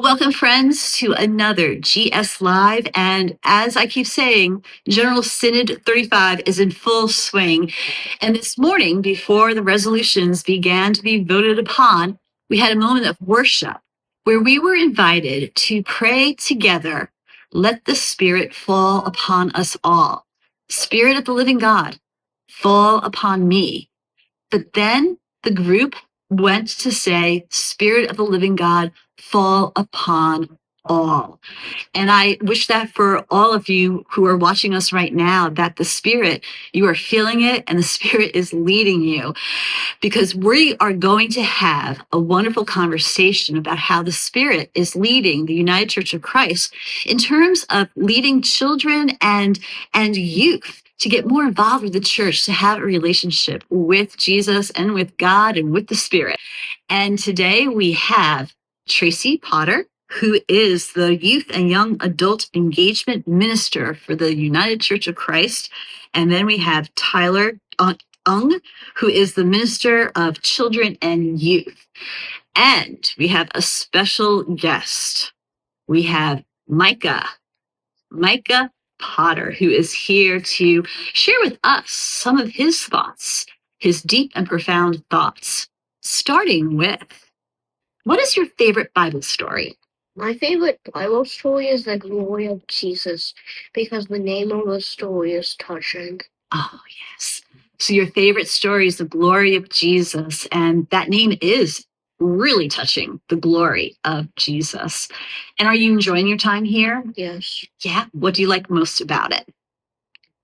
Welcome, friends, to another GS Live. And as I keep saying, General Synod 35 is in full swing. And this morning, before the resolutions began to be voted upon, we had a moment of worship where we were invited to pray together, let the Spirit fall upon us all. Spirit of the living God, fall upon me. But then the group went to say, Spirit of the living God, fall upon all. And I wish that for all of you who are watching us right now, that the Spirit, you are feeling it and the Spirit is leading you, because we are going to have a wonderful conversation about how the Spirit is leading the United Church of Christ in terms of leading children and youth to get more involved with the church, to have a relationship with Jesus and with God and with the Spirit. And today we have Trayce Potter, who is the Youth and Young Adult Engagement Minister for the United Church of Christ. And then we have Tyler Ung, who is the Minister of Children and Youth. And we have a special guest. We have Micah Potter, who is here to share with us some of his thoughts, his deep and profound thoughts, starting with, what is your favorite Bible story? My favorite Bible story is the glory of Jesus, because the name of the story is touching. Oh, yes. So your favorite story is the glory of Jesus, and that name is really touching, the glory of Jesus. And are you enjoying your time here? Yes. Yeah. What do you like most about it?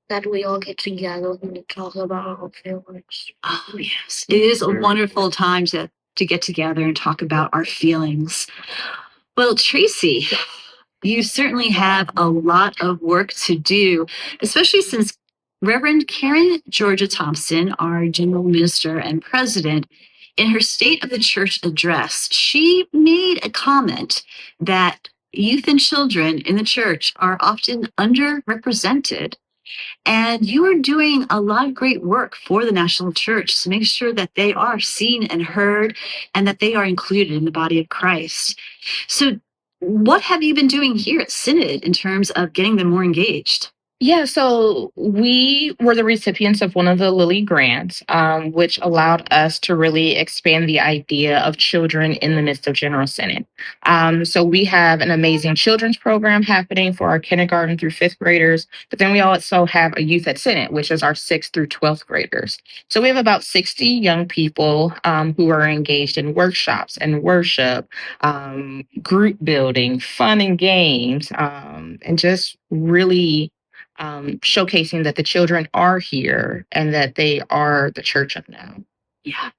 That we all get together and talk about our feelings. Oh, yes. It is a wonderful time to get together and talk about our feelings. Well, Tracye, you certainly have a lot of work to do, especially since Reverend Karen Georgia Thompson, our General Minister and President, in her State of the Church address, she made a comment that youth and children in the church are often underrepresented. And you are doing a lot of great work for the national church to make sure that they are seen and heard and that they are included in the body of Christ. So what have you been doing here at Synod in terms of getting them more engaged? Yeah, so we were the recipients of one of the Lilly grants, which allowed us to really expand the idea of children in the midst of General Synod. So we have an amazing children's program happening for our kindergarten through fifth graders, but then we also have a Youth at Synod, which is our 6th through 12th graders. So we have about 60 young people who are engaged in workshops and worship, group building, fun and games, and just really showcasing that the children are here and that they are the church of now. Yeah.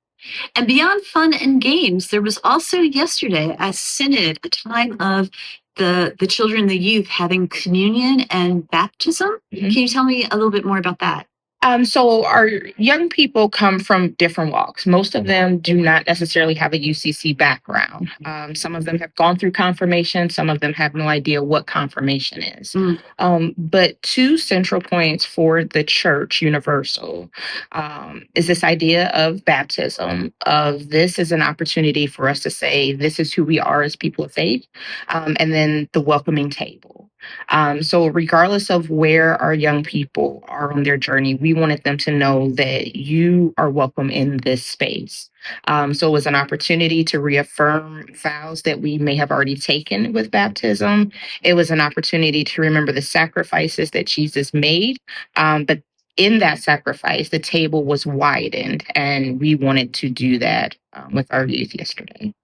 And beyond fun and games, there was also yesterday at Synod a time of the children, the youth having communion and baptism. Mm-hmm. Can you tell me a little bit more about that? So our young people come from different walks. Most of them do not necessarily have a UCC background. Some of them have gone through confirmation. Some of them have no idea what confirmation is. But two central points for the church universal is this idea of baptism, of this is an opportunity for us to say, this is who we are as people of faith, and then the welcoming table. So regardless of where our young people are on their journey, we wanted them to know that you are welcome in this space. So it was an opportunity to reaffirm vows that we may have already taken with baptism. It was an opportunity to remember the sacrifices that Jesus made. But in that sacrifice, the table was widened, and we wanted to do that with our youth yesterday.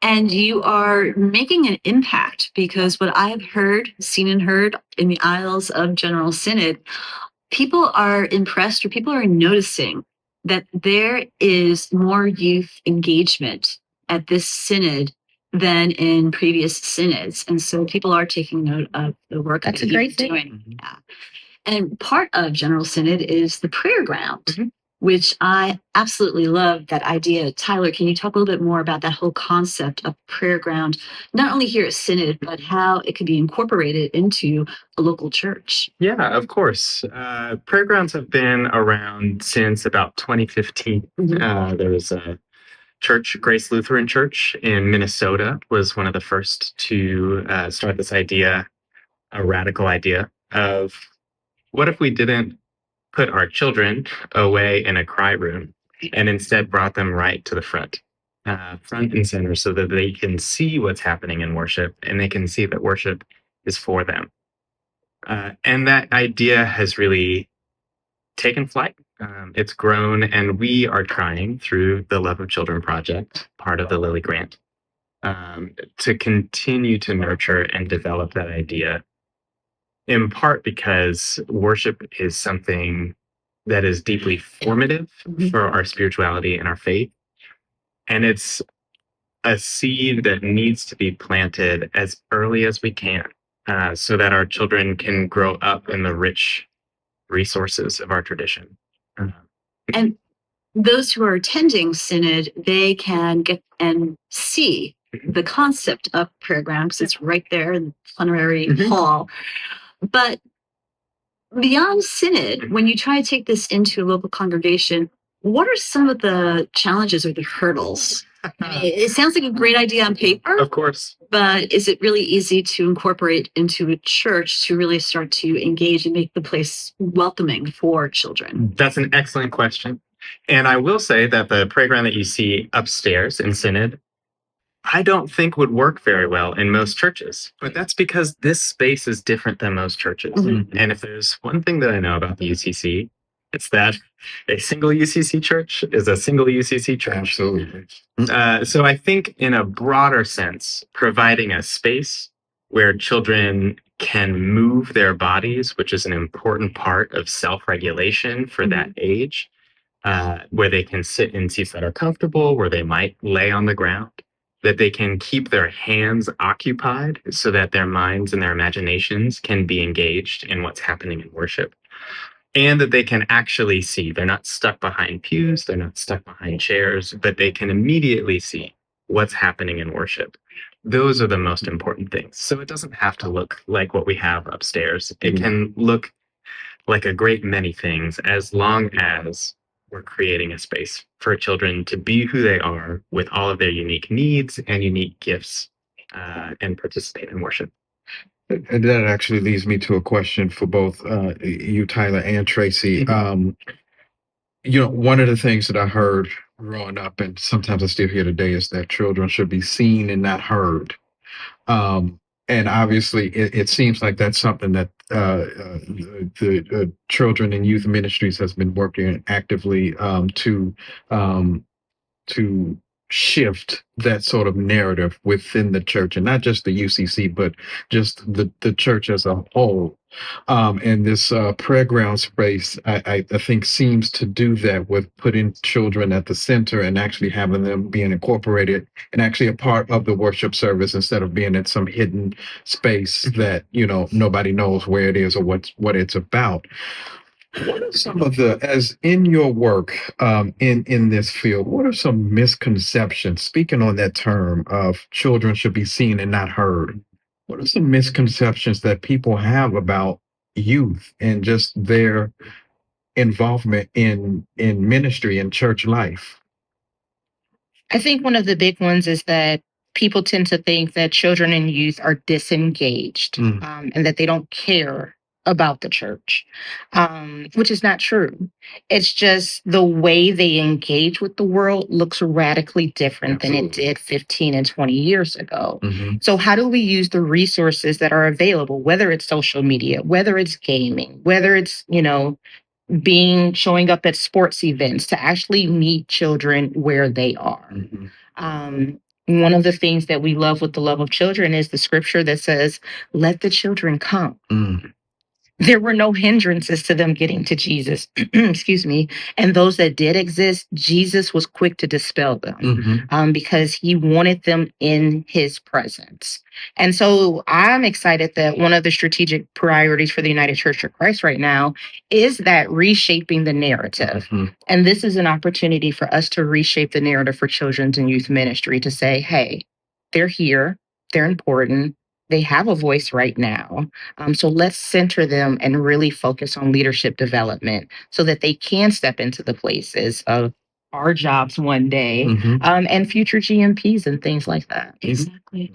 And you are making an impact, because what I've heard, seen and heard in the aisles of General Synod, people are impressed, or people are noticing that there is more youth engagement at this Synod than in previous synods. And so people are taking note of the work That's that a great you're doing. Yeah. And part of General Synod is the prayer ground. Mm-hmm. Which I absolutely love that idea. Tyler, can you talk a little bit more about that whole concept of prayer ground, not only here at Synod, but how it could be incorporated into a local church? Yeah, of course. Prayer grounds have been around since about 2015. Mm-hmm. There was church, Grace Lutheran Church in Minnesota, was one of the first to start this idea, a radical idea of what if we didn't put our children away in a cry room and instead brought them right to the front and center, so that they can see what's happening in worship and they can see that worship is for them. And that idea has really taken flight. It's grown, and we are trying through the Love of Children Project, part of the Lilly Grant, to continue to nurture and develop that idea, in part because worship is something that is deeply formative for our spirituality and our faith. And it's a seed that needs to be planted as early as we can, so that our children can grow up in the rich resources of our tradition. And those who are attending Synod, they can get and see the concept of prayer ground, because it's right there in the plenary hall. But beyond Synod, when you try to take this into a local congregation, what are some of the challenges or the hurdles? I mean, it sounds like a great idea on paper. Of course. But is it really easy to incorporate into a church to really start to engage and make the place welcoming for children? That's an excellent question. And I will say that the playground that you see upstairs in Synod, I don't think would work very well in most churches. But that's because this space is different than most churches. And if there's one thing that I know about the UCC, it's that a single UCC church is a single UCC church. Absolutely. So I think in a broader sense, providing a space where children can move their bodies, which is an important part of self-regulation for that age, where they can sit in seats that are comfortable, where they might lay on the ground, that they can keep their hands occupied so that their minds and their imaginations can be engaged in what's happening in worship. And that they can actually see. They're not stuck behind pews, they're not stuck behind chairs, but they can immediately see what's happening in worship. Those are the most important things. So it doesn't have to look like what we have upstairs. It can look like a great many things, as long as we're creating a space for children to be who they are with all of their unique needs and unique gifts, and participate in worship. And that actually leads me to a question for both you, Tyler, and Tracye. One of the things that I heard growing up, and sometimes I still hear today, is that children should be seen and not heard. And obviously, it seems like that's something that the Children and Youth Ministries has been working actively to shift that sort of narrative within the church, and not just the UCC, but just the church as a whole. And this prayer ground space, I think, seems to do that with putting children at the center and actually having them being incorporated and actually a part of the worship service, instead of being in some hidden space that, nobody knows where it is or what it's about. What are some of as in your work in this field, what are some misconceptions, speaking on that term of children should be seen and not heard? What are some misconceptions that people have about youth and just their involvement in ministry and church life? I think one of the big ones is that people tend to think that children and youth are disengaged, and that they don't care about the church, which is not true. It's just the way they engage with the world looks radically different than it did 15 and 20 years ago. So how do we use the resources that are available, whether it's social media, whether it's gaming, whether it's, showing up at sports events, to actually meet children where they are? One of the things that we love with the love of children is the scripture that says, "Let the children come." There were no hindrances to them getting to Jesus. Excuse me. And those that did exist, Jesus was quick to dispel them, because he wanted them in his presence. And so I'm excited that one of the strategic priorities for the United Church of Christ right now is that reshaping the narrative. And this is an opportunity for us to reshape the narrative for children's and youth ministry, to say, hey, they're here, they're important, they have a voice right now. So let's center them and really focus on leadership development so that they can step into the places of our jobs one day, and future GMPs and things like that. Exactly.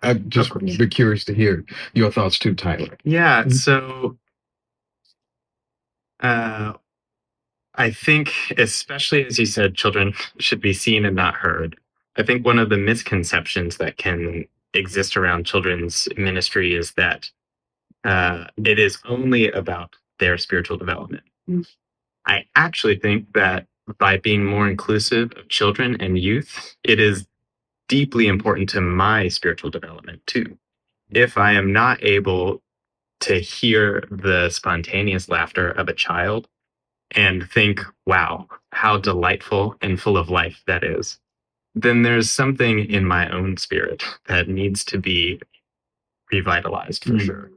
I'd just be curious to hear your thoughts too, Tyler. Yeah. So I think, especially as you said, children should be seen and not heard. I think one of the misconceptions that can exist around children's ministry is that it is only about their spiritual development. I actually think that by being more inclusive of children and youth, it is deeply important to my spiritual development too. If I am not able to hear the spontaneous laughter of a child and think, wow, how delightful and full of life that is, then there's something in my own spirit that needs to be revitalized for sure.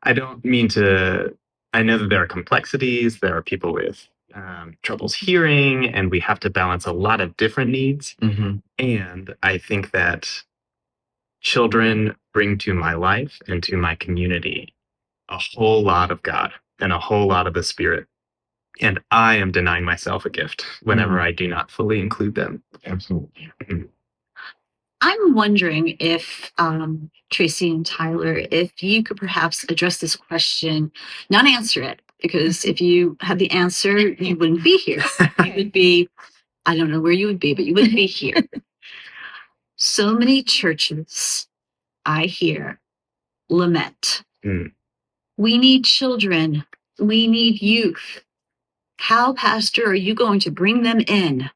I don't mean to, I know that there are complexities, there are people with troubles hearing, and we have to balance a lot of different needs. And I think that children bring to my life and to my community a whole lot of God and a whole lot of the Spirit. And I am denying myself a gift whenever I do not fully include them. Absolutely. I'm wondering if Tracye and Tyler, if you could perhaps address this question, not answer it, because if you had the answer, you wouldn't be here. You would be, I don't know where you would be, but you wouldn't be here. So many churches, I hear, lament. We need children. We need youth. How, Pastor, are you going to bring them in?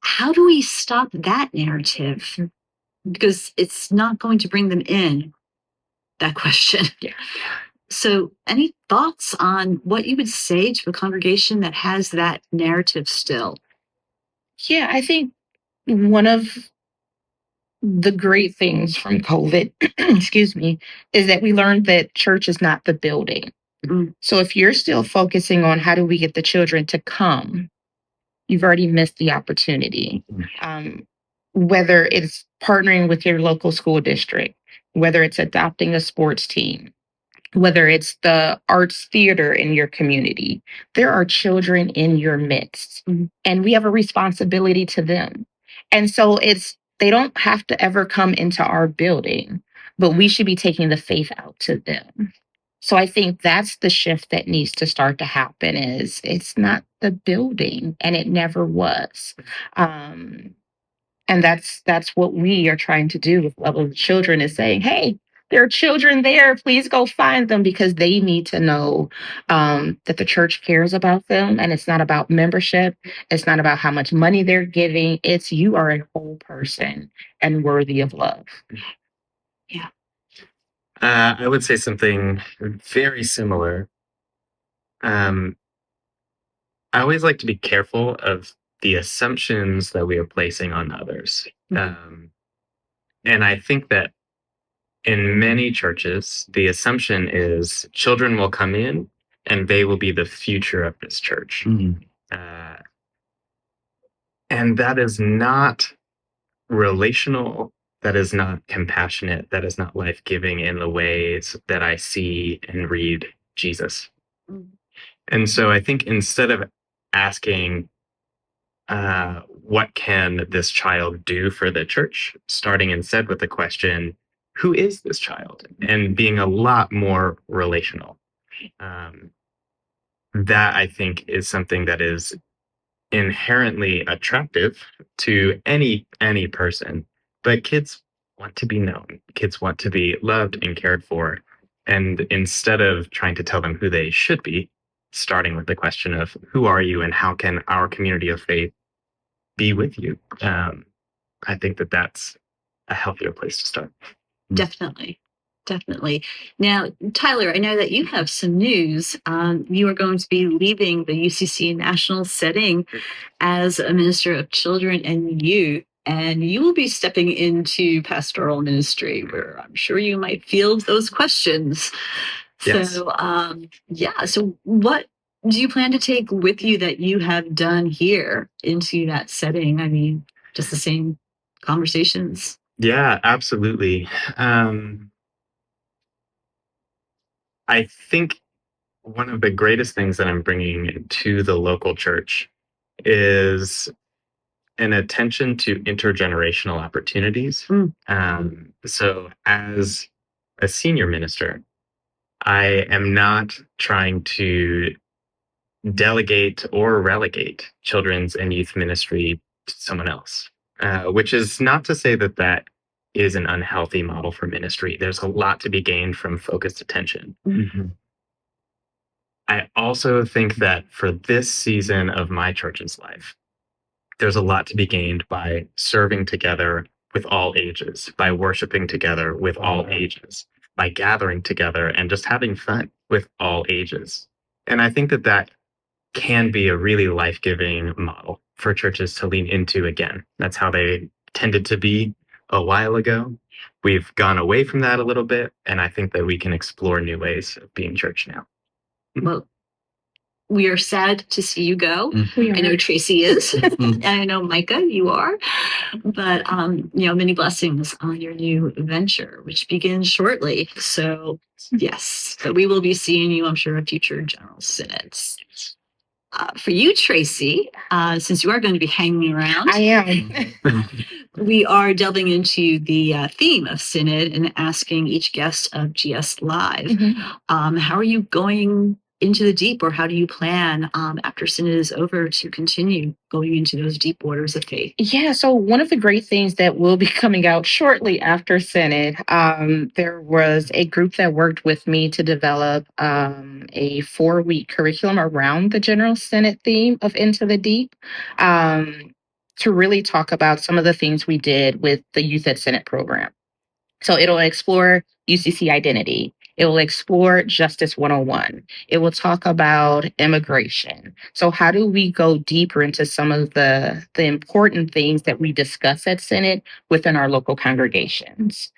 How do we stop that narrative? Because it's not going to bring them in, that question. So any thoughts on what you would say to a congregation that has that narrative still? Yeah, I think one of the great things from COVID, excuse me, is that we learned that church is not the building. So if you're still focusing on how do we get the children to come, you've already missed the opportunity. Whether it's partnering with your local school district, whether it's adopting a sports team, whether it's the arts theater in your community, there are children in your midst, and we have a responsibility to them. And so they don't have to ever come into our building, but we should be taking the faith out to them. So I think that's the shift that needs to start to happen is it's not the building, and it never was. And that's what we are trying to do with Love of the Children is saying, hey, there are children there. Please go find them because they need to know that the church cares about them. And it's not about membership. It's not about how much money they're giving. It's you are a whole person and worthy of love. Yeah. I would say something very similar. I always like to be careful of the assumptions that we are placing on others. And I think that in many churches, the assumption is children will come in and they will be the future of this church. And that is not relational. That is not compassionate. That is not life-giving in the ways that I see and read Jesus. And so I think instead of asking, what can this child do for the church, starting instead with the question, who is this child? And being a lot more relational. That I think is something that is inherently attractive to any person. But kids want to be known. Kids want to be loved and cared for. And instead of trying to tell them who they should be, starting with the question of who are you and how can our community of faith be with you? I think that that's a healthier place to start. Definitely. Definitely. Now, Tyler, I know that you have some news. You are going to be leaving the UCC national setting as a minister of children and youth, and you will be stepping into pastoral ministry where I'm sure you might field those questions. Yes. So, so what do you plan to take with you that you have done here into that setting? I mean, just the same conversations. Yeah, absolutely. I think one of the greatest things that I'm bringing to the local church is an attention to intergenerational opportunities. So as a senior minister, I am not trying to delegate or relegate children's and youth ministry to someone else, which is not to say that that is an unhealthy model for ministry. There's a lot to be gained from focused attention. I also think that for this season of my church's life, there's a lot to be gained by serving together with all ages, by worshiping together with all ages, by gathering together and just having fun with all ages. And I think that that can be a really life-giving model for churches to lean into again. That's how they tended to be a while ago. We've gone away from that a little bit, and I think that we can explore new ways of being church now. Well, we are sad to see you go. We I know are. Tracye is, and I know Micah, you are. But many blessings on your new venture, which begins shortly. So yes, but we will be seeing you, I'm sure, at future General Synods. For you, Tracye, since you are going to be hanging around, I am. we are delving into the theme of Synod and asking each guest of GS Live, how are you going into the deep, or how do you plan after Synod is over to continue going into those deep waters of faith? Yeah, so one of the great things that will be coming out shortly after Synod, there was a group that worked with me to develop a 4-week curriculum around the General Synod theme of Into the Deep, to really talk about some of the things we did with the Youth at Synod program. So it'll explore UCC identity. It will explore Justice 101. It will talk about immigration. So how do we go deeper into some of the important things that we discuss at Synod within our local congregations?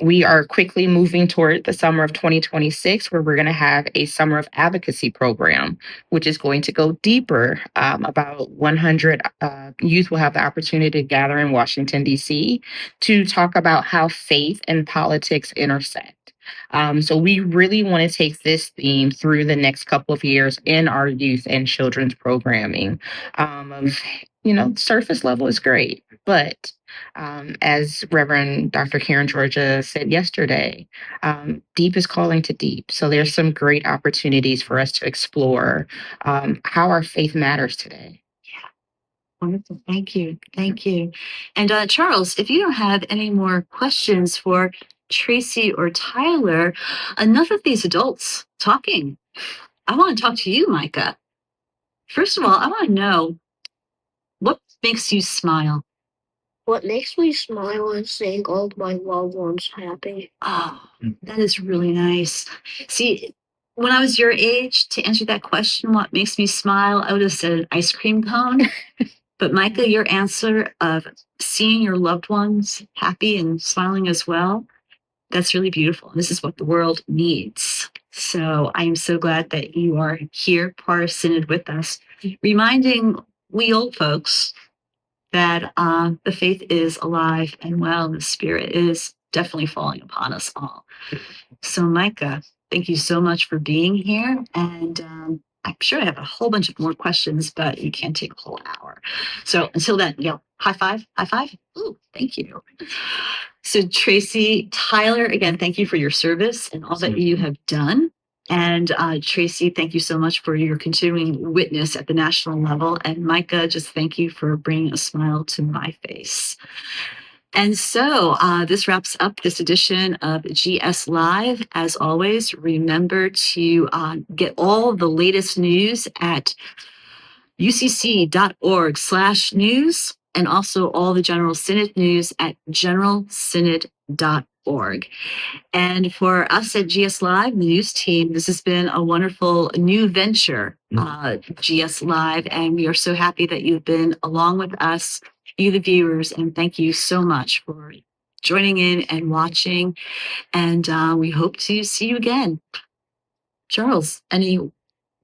We are quickly moving toward the summer of 2026, where we're going to have a summer of advocacy program, which is going to go deeper. About 100 youth will have the opportunity to gather in Washington, D.C. to talk about how faith and politics intersect. So we really want to take this theme through the next couple of years in our youth and children's programming. Surface level is great, but as Reverend Dr. Karen Georgia said yesterday, deep is calling to deep. So there's some great opportunities for us to explore how our faith matters today. Wonderful. Thank you. Thank you. And Charles, if you don't have any more questions for Tracye or Tyler, enough of these adults talking. I want to talk to you, Micah. First of all, I want to know, what makes you smile? What makes me smile is seeing all of my loved ones happy. Oh, that is really nice. See, when I was your age, to answer that question, what makes me smile, I would have said an ice cream cone. But Micah, your answer of seeing your loved ones happy and smiling as well, that's really beautiful. This is what the world needs. So I am so glad that you are here, part of Synod with us, reminding we old folks that the faith is alive and well, and the Spirit is definitely falling upon us all. So Micah, thank you so much for being here. And I'm sure I have a whole bunch of more questions, but you can't take a whole hour. So until then, high five, high five. Ooh, thank you. So Tracye, Tyler, again, thank you for your service and all that you have done. And Tracye, thank you so much for your continuing witness at the national level. And Micah, just thank you for bringing a smile to my face. And so this wraps up this edition of GS Live. As always, remember to get all the latest news at ucc.org/news, and also all the General Synod news at generalsynod.org. And for us at GS Live, the news team, this has been a wonderful new venture, GS Live, and we are so happy that you've been along with us, you the viewers, and thank you so much for joining in and watching, and we hope to see you again. Charles, any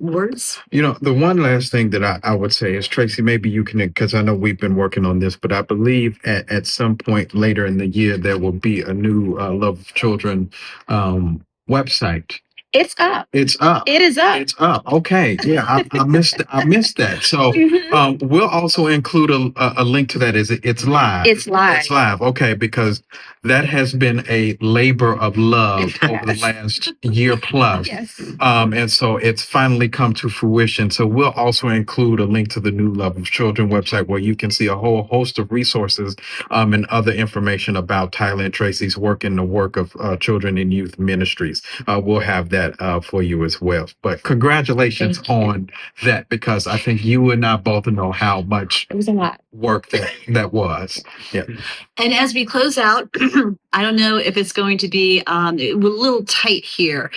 words? The one last thing that I would say is, Tracye, maybe you can, because I know we've been working on this, but I believe at some point later in the year, there will be a new Love of Children website. It's up. It's up. It is up. It's up. Okay. Yeah, I missed that. So Mhm. we'll also include a link to that. It's live. It's live. It's live. Okay, because that has been a labor of love over the last year plus. Yes. And so it's finally come to fruition. So we'll also include a link to the New Love of Children website where you can see a whole host of resources and other information about Tyler and Tracey's work in the work of children and youth ministries. We'll have that for you as well. But congratulations on that, because I think you and I both know how much It was a lot. work that was. Yeah. And as we close out, I don't know if it's going to be we're a little tight here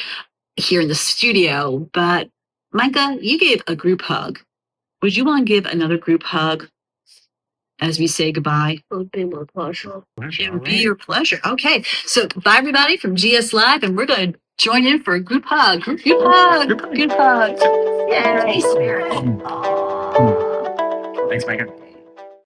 in the studio, but Micah, you gave a group hug. Would you want to give another group hug as we say goodbye? It would be my pleasure. It would be your pleasure. Okay, so bye everybody from GS Live, and we're going to join in for a group hug. Group hug. Group hug. Yay, Spirit. Thanks, Micah.